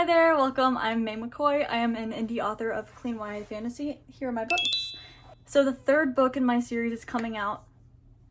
Hi there, welcome. I'm May McCoy. I am an indie author of clean YA fantasy. Here are my books. So the third book in my series is coming out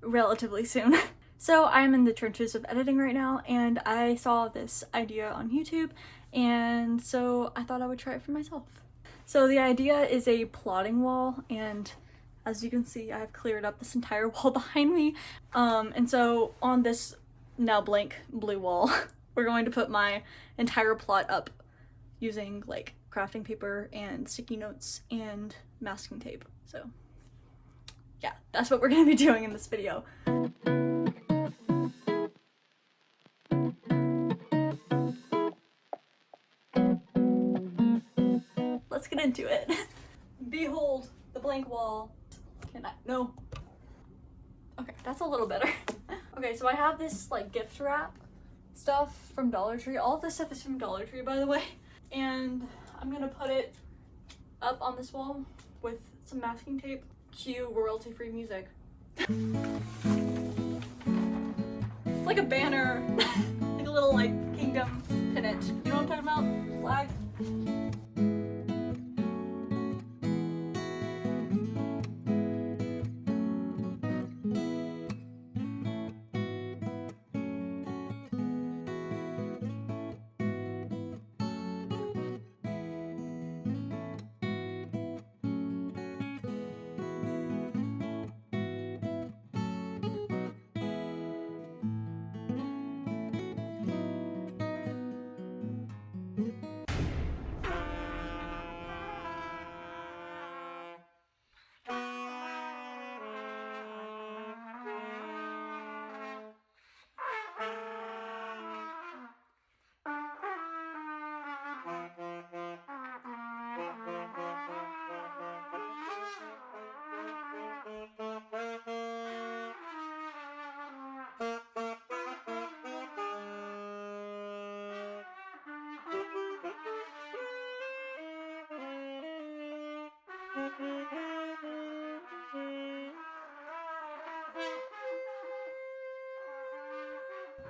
relatively soon. So I'm in the trenches of editing right now, and I saw this idea on YouTube, and so I thought I would try it for myself. So the idea is a plotting wall, and as you can see, I've cleared up this entire wall behind me. And so on this now blank blue wall, we're going to put my entire plot up using like crafting paper and sticky notes and masking tape. So yeah, that's what we're gonna be doing in this video. Let's get into it. Behold the blank wall. No. Okay, that's a little better. Okay, so I have this like gift wrap stuff from Dollar Tree. All of this stuff is from Dollar Tree, by the way. And I'm gonna put it up on this wall with some masking tape. Cue royalty-free music. It's like a banner, like a little like kingdom pennant. You know what I'm talking about? Flag.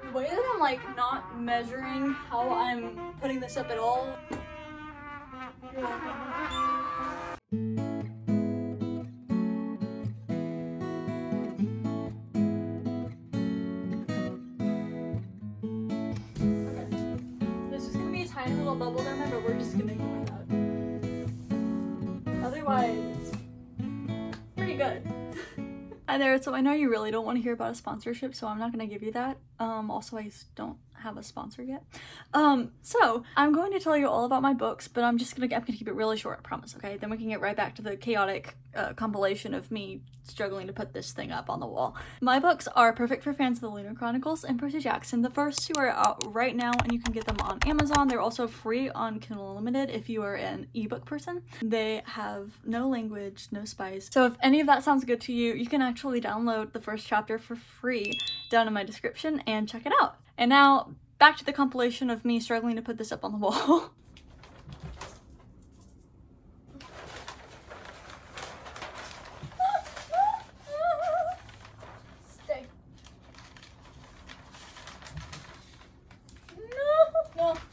The way that I'm like not measuring how I'm putting this up at all. You're welcome. This is gonna be a tiny little bubble down there, but we're just gonna ignore that. Otherwise, it's pretty good. Hi there, so I know you really don't want to hear about a sponsorship, so I'm not going to give you that. Also, I don't have a sponsor yet. So I'm going to tell you all about my books, but I'm gonna keep it really short, I promise, okay? Then we can get right back to the chaotic compilation of me struggling to put this thing up on the wall. My books are perfect for fans of the Lunar Chronicles and Percy Jackson. The first two are out right now, and you can get them on Amazon. They're also free on Kindle Unlimited if you are an ebook person. They have no language, no spice. So if any of that sounds good to you, you can actually download the first chapter for free down in my description and check it out. And now, back to the compilation of me struggling to put this up on the wall. Stay.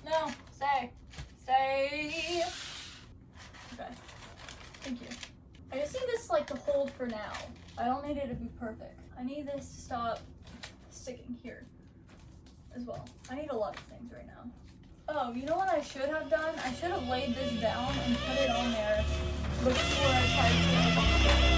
No, stay. Stay. Okay, thank you. I just need this like to hold for now. I don't need it to be perfect. I need this to stop sticking here as well. I need a lot of things right now. Oh, you know what I should have done? I should have laid this down and put it on there before I tried to.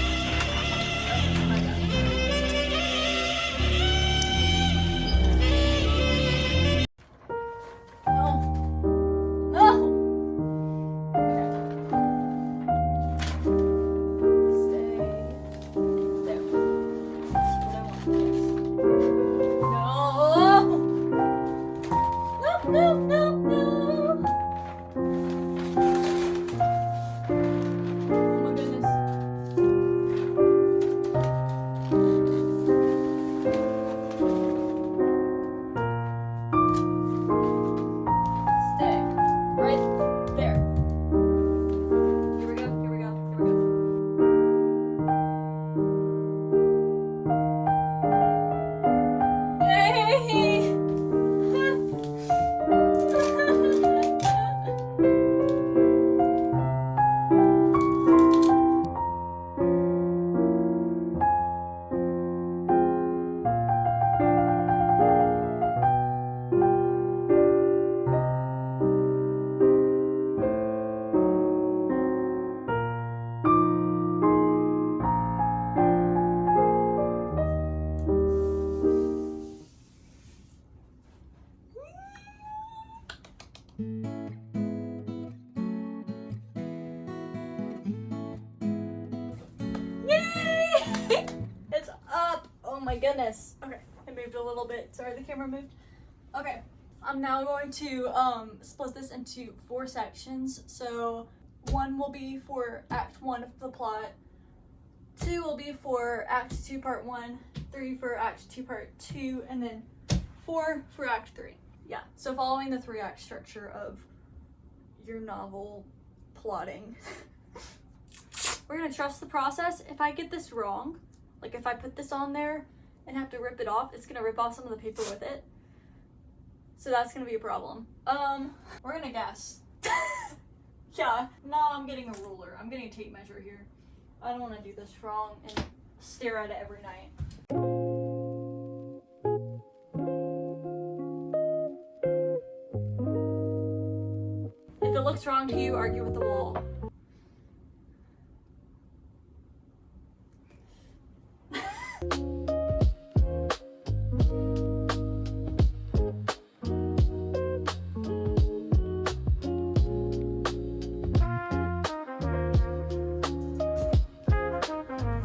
Yay! It's up! Oh my goodness. Okay, I moved a little bit. Sorry, the camera moved. Okay, I'm now going to split this into 4 sections. So 1 will be for Act 1 of the plot, 2 will be for Act 2 Part 1, 3 for Act 2 Part 2, and then 4 for Act 3. Yeah, so following the 3-act structure of your novel plotting. We're gonna trust the process. If I get this wrong, like if I put this on there and have to rip it off, it's gonna rip off some of the paper with it. So that's gonna be a problem. We're gonna guess. Yeah, no, I'm getting a ruler. I'm getting a tape measure here. I don't wanna do this wrong and stare at it every night. If it looks wrong to you, argue with the wall.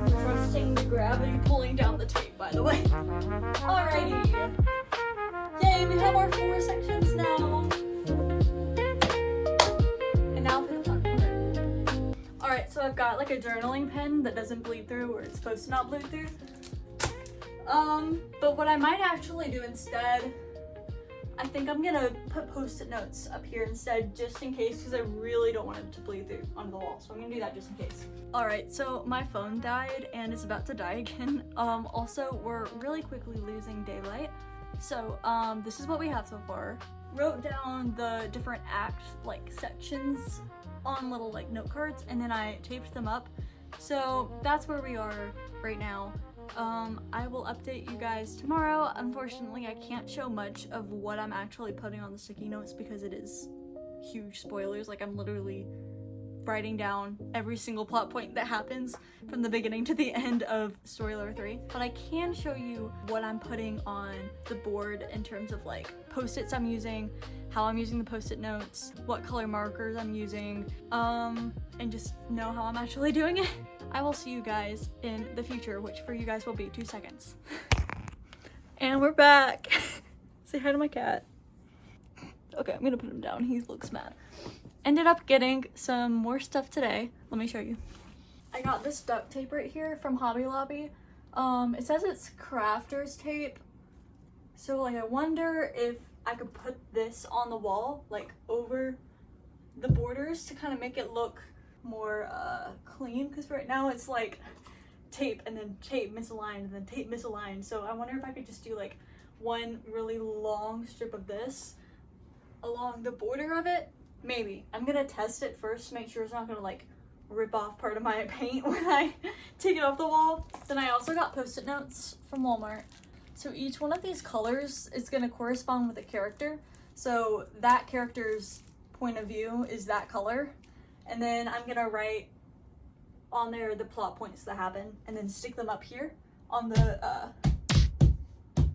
Trusting the gravity pulling down the tape, by the way. Alrighty. Yay, we have our 4 sections now. And now for the fun part. Alright, so I've got like a journaling pen that doesn't bleed through, or it's supposed to not bleed through. But what I might actually do instead, I think I'm gonna put post-it notes up here instead, just in case, because I really don't want it to bleed through onto the wall. So I'm gonna do that just in case. Alright, so my phone died and it's about to die again. Also, we're really quickly losing daylight. So, this is what we have so far. Wrote down the different act, like, sections on little, like, note cards, and then I taped them up. So, that's where we are right now. I will update you guys tomorrow. Unfortunately, I can't show much of what I'm actually putting on the sticky notes because it is huge spoilers. Like, I'm literally writing down every single plot point that happens from the beginning to the end of Storyler 3. But I can show you what I'm putting on the board in terms of like post-its I'm using, how I'm using the post-it notes, what color markers I'm using, and just know how I'm actually doing it. I will see you guys in the future, which for you guys will be 2 seconds. And we're back. Say hi to my cat. Okay, I'm gonna put him down. He looks mad. Ended up getting some more stuff today. Let me show you. I got this duct tape right here from Hobby Lobby. It says it's crafters tape. So like I wonder if I could put this on the wall, like over the borders to kind of make it look more clean, because right now it's like tape and then tape misaligned and then tape misaligned. So I wonder if I could just do like one really long strip of this along the border of it. Maybe. I'm gonna test it first to make sure it's not gonna like rip off part of my paint when I take it off the wall. Then I also got post-it notes from Walmart. So each one of these colors is gonna correspond with a character. So that character's point of view is that color. And then I'm gonna write on there the plot points that happen and then stick them up here on the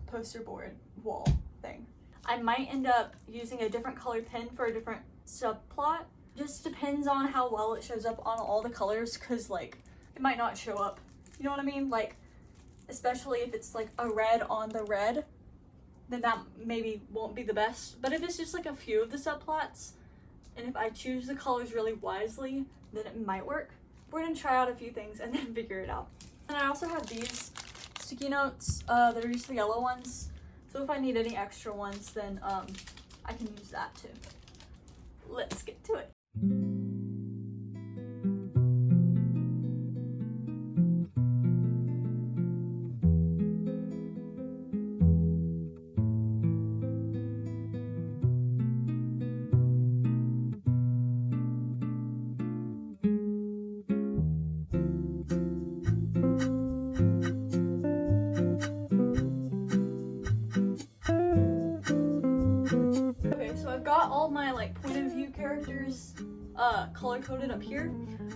poster board wall thing. I might end up using a different color pen for a different subplot. Just depends on how well it shows up on all the colors, because like it might not show up, you know what I mean? Like especially if it's like a red on the red, then that maybe won't be the best. But if it's just like a few of the subplots, and if I choose the colors really wisely, then it might work. We're gonna try out a few things and then figure it out. And I also have these sticky notes. They're just the yellow ones. So if I need any extra ones, then I can use that too. Let's get to it. I've got all my like point of view characters color coded up here,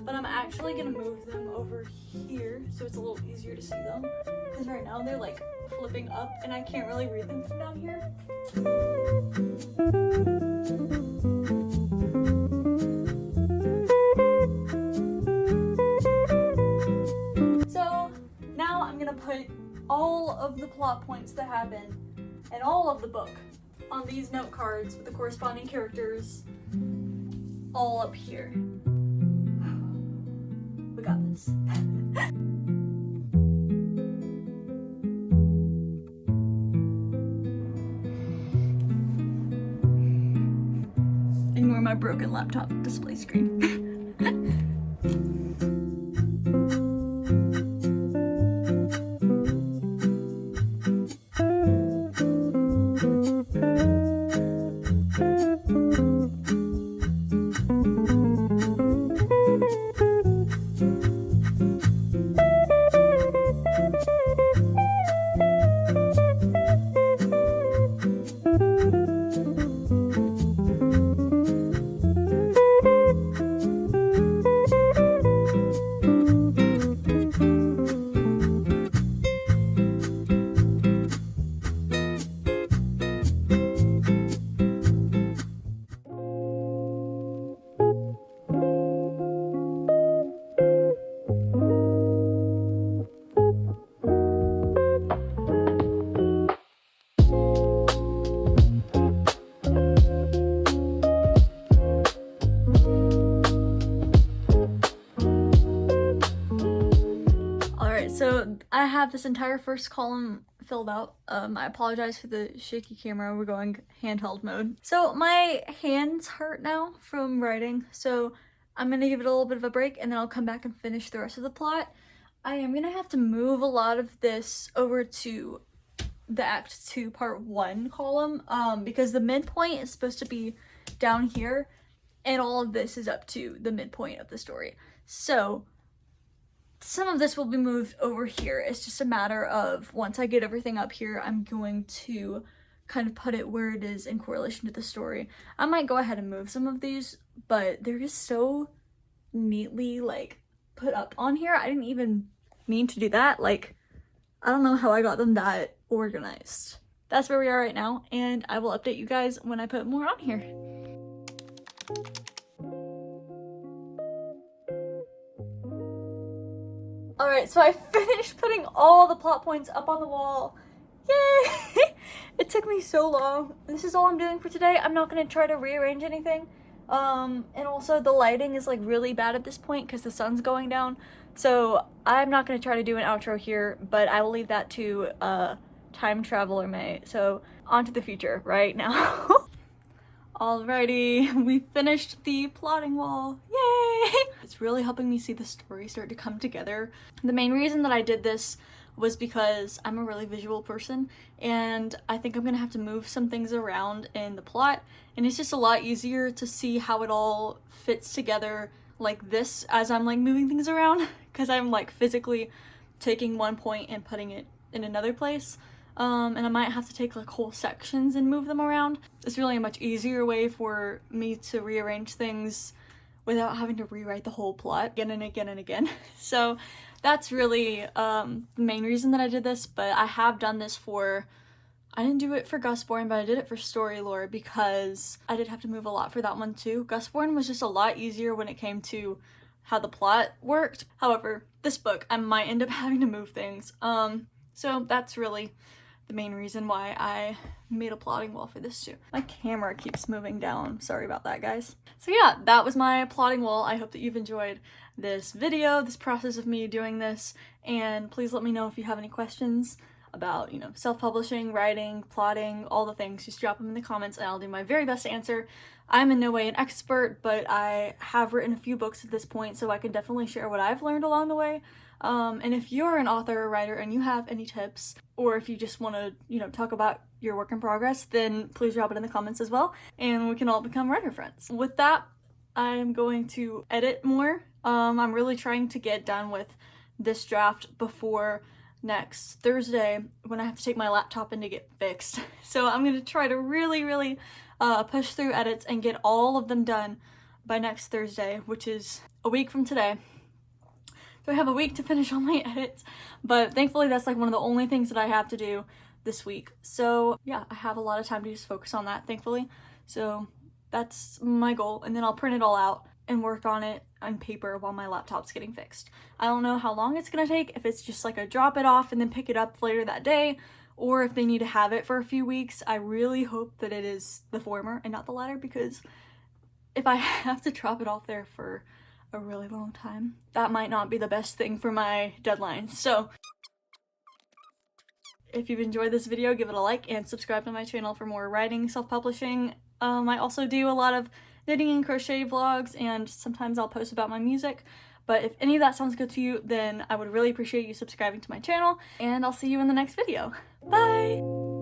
but I'm actually gonna move them over here so it's a little easier to see them, because right now they're like flipping up and I can't really read them from down here. plot points that happen in all of the book on these note cards with the corresponding characters all up here. We got this. Ignore my broken laptop display screen. So I have this entire first column filled out. I apologize for the shaky camera. We're going handheld mode. So my hands hurt now from writing, so I'm gonna give it a little bit of a break and then I'll come back and finish the rest of the plot. I am gonna have to move a lot of this over to the Act 2 Part 1 column because the midpoint is supposed to be down here and all of this is up to the midpoint of the story. So some of this will be moved over here. It's just a matter of once I get everything up here, I'm going to kind of put it where it is in correlation to the story. I might go ahead and move some of these, but they're just so neatly like put up on here. I didn't even mean to do that. Like, I don't know how I got them that organized. That's where we are right now, and I will update you guys when I put more on here. Alright, so I finished putting all the plot points up on the wall. Yay! It took me so long. This is all I'm doing for today. I'm not going to try to rearrange anything. And also the lighting is like really bad at this point because the sun's going down. So I'm not going to try to do an outro here, but I will leave that to Time Traveler May. So on to the future right now. Alrighty, we finished the plotting wall. Yay! It's really helping me see the story start to come together. The main reason that I did this was because I'm a really visual person and I think I'm gonna have to move some things around in the plot, and it's just a lot easier to see how it all fits together like this as I'm like moving things around because I'm like physically taking one point and putting it in another place. And I might have to take like whole sections and move them around. It's really a much easier way for me to rearrange things without having to rewrite the whole plot again and again and again. So that's really the main reason that I did this, but I have done this for, I didn't do it for Gustborn, but I did it for Storylore because I did have to move a lot for that one too. Gustborn was just a lot easier when it came to how the plot worked. However, this book, I might end up having to move things. So that's really the main reason why I made a plotting wall for this too. My camera keeps moving down. Sorry about that, guys. So yeah, that was my plotting wall. I hope that you've enjoyed this video, this process of me doing this, and please let me know if you have any questions about, you know, self-publishing, writing, plotting, all the things. Just drop them in the comments and I'll do my very best to answer. I'm in no way an expert, but I have written a few books at this point, so I can definitely share what I've learned along the way. And if you're an author or writer and you have any tips, or if you just want to, you know, talk about your work in progress, then please drop it in the comments as well, and we can all become writer friends. With that, I'm going to edit more. I'm really trying to get done with this draft before next Thursday when I have to take my laptop in to get fixed. So I'm going to try to really push through edits and get all of them done by next Thursday, which is a week from today. So I have a week to finish all my edits, but thankfully that's like one of the only things that I have to do this week. So yeah, I have a lot of time to just focus on that, thankfully. So that's my goal, and then I'll print it all out and work on it on paper while my laptop's getting fixed. I don't know how long it's gonna take, if it's just like a drop it off and then pick it up later that day, or if they need to have it for a few weeks. I really hope that it is the former and not the latter, because if I have to drop it off there for a really long time, that might not be the best thing for my deadlines. So if you've enjoyed this video, give it a like and subscribe to my channel for more writing, self-publishing. I also do a lot of knitting and crochet vlogs, and sometimes I'll post about my music. But if any of that sounds good to you, then I would really appreciate you subscribing to my channel, and I'll see you in the next video. Bye!